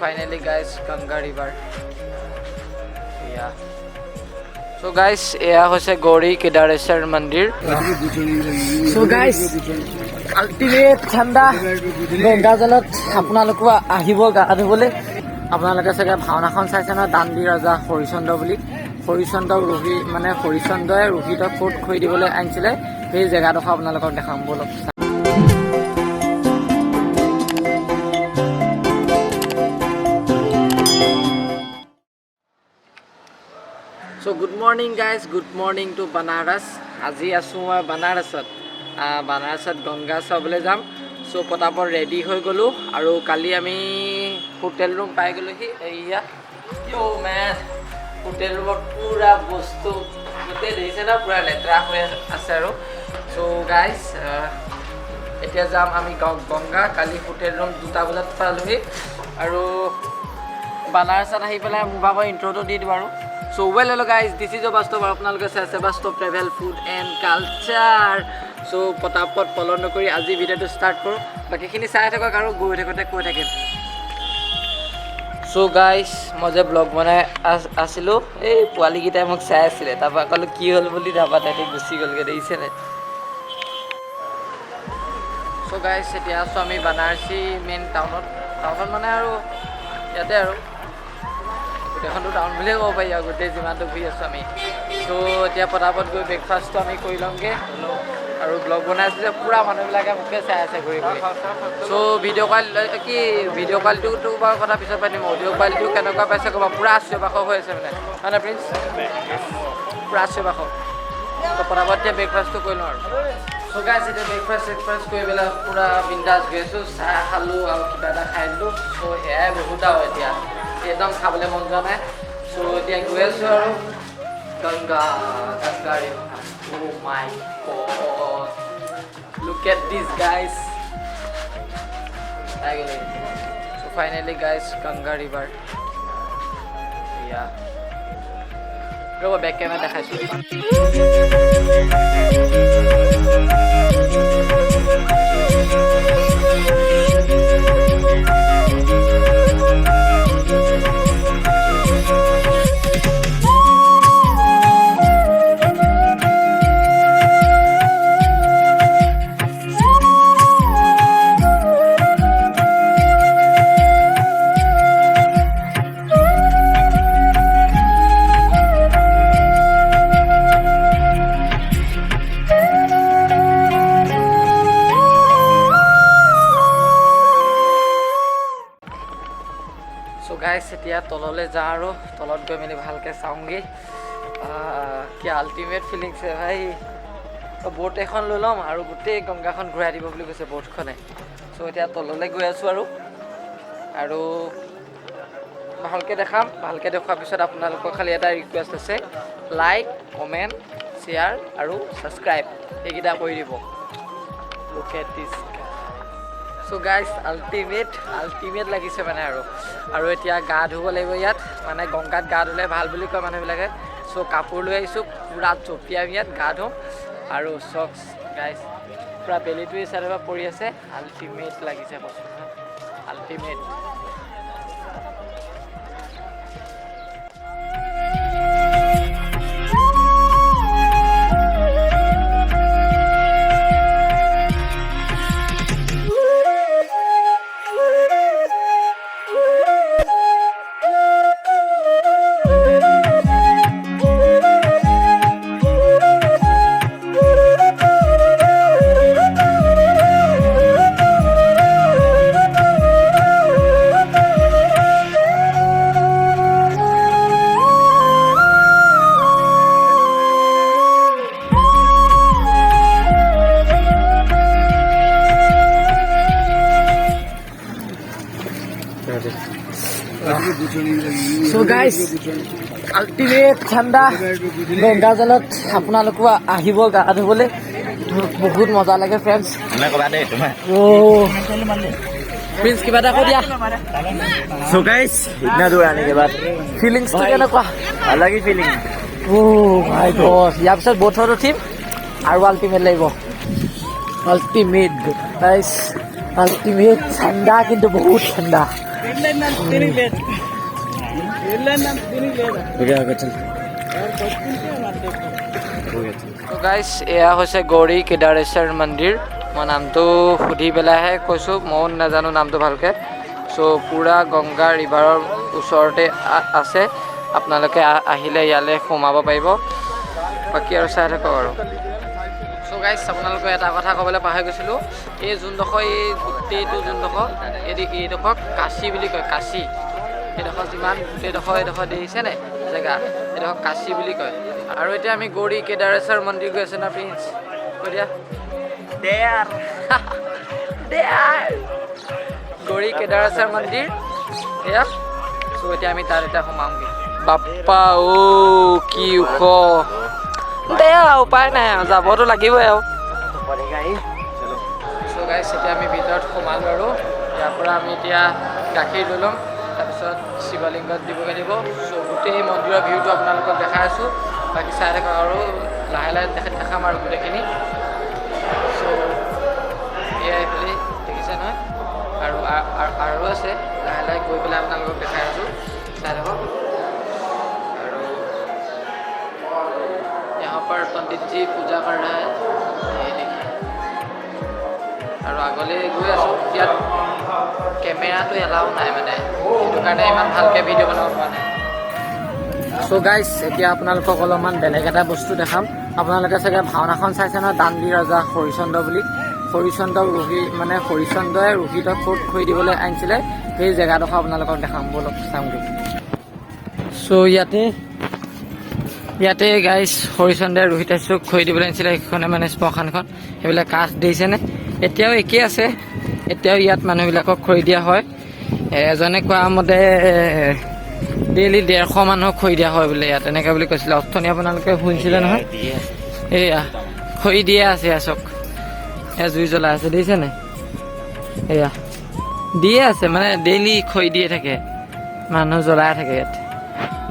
finally guys, Ganga river. Yeah. So guys, এয়া হৈছে গৌৰী কেদাৰেশ্বৰ মন্দিৰ. So guys, ultimate ঠাণ্ডা গংগা জলত আপোনালোকো আহিব গা ধুবলৈ. আপোনালোকে চাগে ভাওনাখন চাইছে ন, দাণ্ডী ৰজা হৰিচন্দ্ৰ বুলি. হৰিচন্দ্ৰক হৰিচন্দ্ৰই ৰোহিতক কোট খৰি দিবলৈ আনিছিলে. সেই জেগাডোখৰ আপোনালোকক দেখাম বলক. So good morning guys, good morning to Banaras. আজি আছো মই বানাৰসত গংগা চাবলৈ যাম. সো পটাপট ৰেডি হৈ গ'লো আৰু কালি আমি হোটেল ৰুম পাই গ'লোহি. এয়া হোটেল ৰুমত পুৰা বস্তু গোটেই দেখিছে ন, পুৰা লেতেৰা হৈ আছে আৰু. সো গাইজ এতিয়া যাম আমি গংগা. কালি হোটেল ৰুম 2টা বজাত পালোহি আৰু বানাৰসত আহি পেলাই মোৰ ভাগৰ ইণ্ট্ৰটো দি দিওঁ আৰু. So well hello guys, this is Sebastov আৰু আপোনালোকে চাই Sebastov Travel Food and Culture. So পটাপট ফলো নকৰি আজি ভিডিঅ'টো ষ্টাৰ্ট কৰোঁ. বাকীখিনি চাই থাকক আৰু গৈ থাকোঁতে কৈ থাকিম. So guys, মই যে ব্লগ বনাই আছিলোঁ, এই পোৱালীকেইটাই মোক চাই আছিলে. তাৰপৰা ক'লোঁ কি হ'ল বুলি, তাৰপৰা তাহাঁতি গুচি গ'লগৈ, দেখিছেনে? So guys, এতিয়া আছোঁ আমি বানাৰসী মেইন টাউনত মানে আৰু ইয়াতে আৰু গোটেইখনটো টাউন বুলিয়ে ক'ব পাৰি আৰু গোটেই যিমানটো ঘূৰি আছোঁ আমি. চ' এতিয়া পটাপট গৈ ব্ৰেকফাষ্টটো আমি কৰি ল'মগৈ আৰু ব্লগ বনাই আছোঁ যে পুৰা মানুহবিলাকে মোকে চাই আছে ঘূৰি ঘূৰি. চ' ভিডিঅ' কোৱালিটিটো বাৰু কথা পিছত পাতিম. অডিঅ' কোৱালিটিও কেনেকুৱা পাইছে ক'বা. পুৰা চিঞৰ-বাখৰ হৈ আছে মানে প্ৰিন্স, পুৰা চিঞৰ-বাখৰ. ত' পটাপট এতিয়া ব্ৰেকফাষ্টটো কৰি লওঁ আৰু. চ' গাইজ এতিয়া ব্ৰেকফাষ্ট কৰি পেলাই পুৰা বিন্দাছ গৈ আছোঁ. চাহ খালোঁ আৰু কিবা এটা খাই দিলোঁ. চ' সেয়াই বহুত আৰু এতিয়া একদম খাবলৈ মন যোৱা নাই. চ' এতিয়া গৈ আছোঁ আৰু Ganga river. Oh my god, look at this guys. So finally guys, Ganga river. Yeah. ৰ'ব বেক কেমেৰা দেখাইছোঁ. চ' গাইজ এতিয়া তললৈ যাওঁ আৰু তলত গৈ মেলি ভালকৈ চাওঁগৈ. কি আল্টিমেট ফিলিংছ ভাই. ব'ট এখন লৈ ল'ম আৰু গোটেই গংগাখন ঘূৰাই দিব বুলি কৈছে ব'টখনে. চ' এতিয়া তললৈ গৈ আছোঁ আৰু ভালকৈ দেখাম. ভালকৈ দেখুৱাৰ পিছত আপোনালোকৰ খালি এটা ৰিকুৱেষ্ট আছে, লাইক, কমেণ্ট, শ্বেয়াৰ আৰু ছাবস্ক্ৰাইব এইকেইটা কৰি দিব. Look at this. So' guys ultimate লাগিছে মানে আৰু এতিয়া গা ধুব লাগিব ইয়াত. মানে গংগাত গা ধুলে ভাল বুলি কয় মানুহবিলাকে. চ' কাপোৰ লৈ আহিছোঁ, পূৰা জঁপিয়াম ইয়াত গা ধুম আৰু চক্স গাইজ পূৰা বেলিটো এই চাইডৰ পৰা পৰি আছে. আল্টিমেট লাগিছে বস্তু, আল্টিমেট. So guys, ultimate ঠাণ্ডা গংগা জলত আপোনালোকো আহিব গা ধুবলৈ. বহুত মজা লাগে ফ্ৰেণ্ডছ. প্ৰিন্স কিবা এটা কৈ দিয়া. So guys, इतना दूर आने के बाद ফিলিংছটো কেনেকুৱা? अलग ही फीलिंग. Oh my god, ইয়াৰ পিছত ব'টত উঠিম আৰু আল্টিমেট লাগিব. আল্টিমেট গাইজ, আল্টিমেট ঠাণ্ডা, কিন্তু বহুত ঠাণ্ডা. তো গাইজ এয়া হৈছে গৌৰী কেদাৰেশ্বৰ মন্দিৰ মই নামটো সুধি পেলাইহে কৈছোঁ ময়ো নাজানো নামটো ভালকৈ চ' পূৰা গংগা ৰিভাৰৰ ওচৰতে আছে আপোনালোকে আহিলে ইয়ালৈ সোমাব পাৰিব বাকী আৰু চাই থাকক আৰু চ' গাইজ আপোনালোকে এটা কথা ক'বলৈ পাহৰি গৈছিলোঁ এই যোনডোখৰ এই গোটেইটো যোনডোখৰ এইডোখৰ কাশী বুলি কয় কাশী এইডোখৰ যিমান গোটেইডোখৰ এইডোখৰ দেখিছে নাই জেগা এইডোখৰ কাশী বুলি কয় আৰু এতিয়া আমি গৌৰী কেদাৰেশ্বৰ মন্দিৰ গৈ আছোঁ না প্ৰিন্স কৈ দিয়া গৌৰী কেদাৰেশ্বৰ মন্দিৰ এয়া চ' এতিয়া আমি তাত এতিয়া সোমামগৈ বাপ্পা কি ওখ দে আৰু উপায় নাই আৰু যাবতো লাগিবই আৰু চ' গাইছ এতিয়া আমি ভিতৰত সোমালোঁ আৰু ইয়াৰ পৰা আমি এতিয়া গাখীৰ লৈ ল'ম তাৰপিছত শিৱলিংগত দিবগৈ লাগিব চ' গোটেই মন্দিৰৰ ভিউটো আপোনালোকক দেখাই আছোঁ বাকী চাই থাকক আৰু লাহে লাহে দেখাম আৰু গোটেইখিনি চ' এয়া এইফালে দেখিছে নহয় আৰু আছে লাহে লাহে গৈ পেলাই আপোনালোকক দেখাই আছোঁ চাই থাকক আৰু यहाँ पर पंडित जी पूजा कर रहा है ये देखिए আৰু আগলৈ গৈ আছোঁ ইয়াত কেমেৰাটো এলাও নাই মানে সেইটো কাৰণে ইমান ভালকৈ ভিডিঅ' বনাব পৰা নাই চ' গাইজ এতিয়া আপোনালোকক অলপমান বেলেগ এটা বস্তু দেখাম আপোনালোকে চাগে ভাওনাখন চাইছে নহয় দাণ্ডী ৰজা হৰিচন্দ্ৰ বুলি হৰিচন্দ্ৰক মানে হৰিচন্দ্ৰই ৰোহিতক ক'ত খৰি দিবলৈ আনিছিলে সেই জেগাডোখৰ আপোনালোকক দেখাম বলক চাওঁগৈ চ' ইয়াতে গাইজ হৰিচন্দ্ৰই ৰোহিতক খৰি দিবলৈ আনিছিলে সেইখনে মানে শ্মশানখন সেইবিলাক কাঠ দিছেনে এতিয়াও একেই আছে এতিয়াও ইয়াত মানুহবিলাকক খৰি দিয়া হয় এজনে কোৱা মতে ডেইলি 150 মানুহক খৰি দিয়া হয় বোলে ইয়াত এনেকৈ বুলি কৈছিলে অথনি আপোনালোকে শুনিছিলে নহয় এয়া খৰি দিয়ে আছে এয়া চক এয়া জুই জ্বলাই আছে দেখিছে নাই এয়া দিয়ে আছে মানে ডেইলি খৰি দিয়ে থাকে মানুহ জ্বলাই থাকে ইয়াত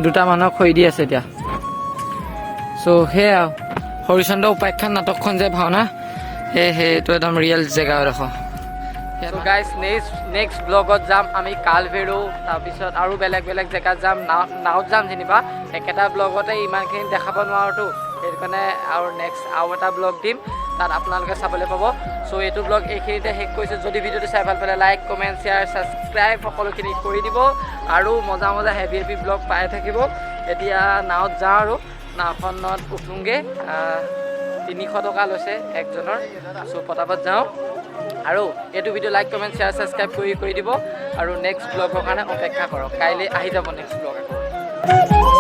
2টা মানুহক খৰি দি আছে এতিয়া চ' সেয়া হৰিচন্দ্ৰ উপাখ্যান নাটকখন যে ভাওনা সেইটো একদম ৰিয়েল জেগা দেখোঁ গাইজ নেক্সট ব্লগত যাম আমি কালভেৰু তাৰপিছত আৰু বেলেগ বেলেগ জেগাত যাম নাৱত যাম যেনিবা একেটা ব্লগতে ইমানখিনি দেখাব নোৱাৰোতো সেইটো কাৰণে আৰু নেক্সট আৰু এটা ব্লগ দিম তাত আপোনালোকে চাবলৈ পাব চ' এইটো ব্লগ এইখিনিতে শেষ কৰিছোঁ যদি ভিডিঅ'টো চাই ভাল পালে লাইক কমেণ্ট শ্বেয়াৰ ছাবস্ক্ৰাইব সকলোখিনি কৰি দিব আৰু মজা হেভি ব্লগ পাই থাকিব এতিয়া নাৱত যাওঁ আৰু নাওখনত উঠোঁগৈ 300 টকা লৈছে একজনৰ চ' পটাপট যাওঁ আৰু এইটো video' like comment share subscribe কৰি দিব আৰু নেক্সট ব্লগৰ কাৰণে অপেক্ষা কৰক কাইলৈ আহি যাব নেক্সট ব্লগ আকৌ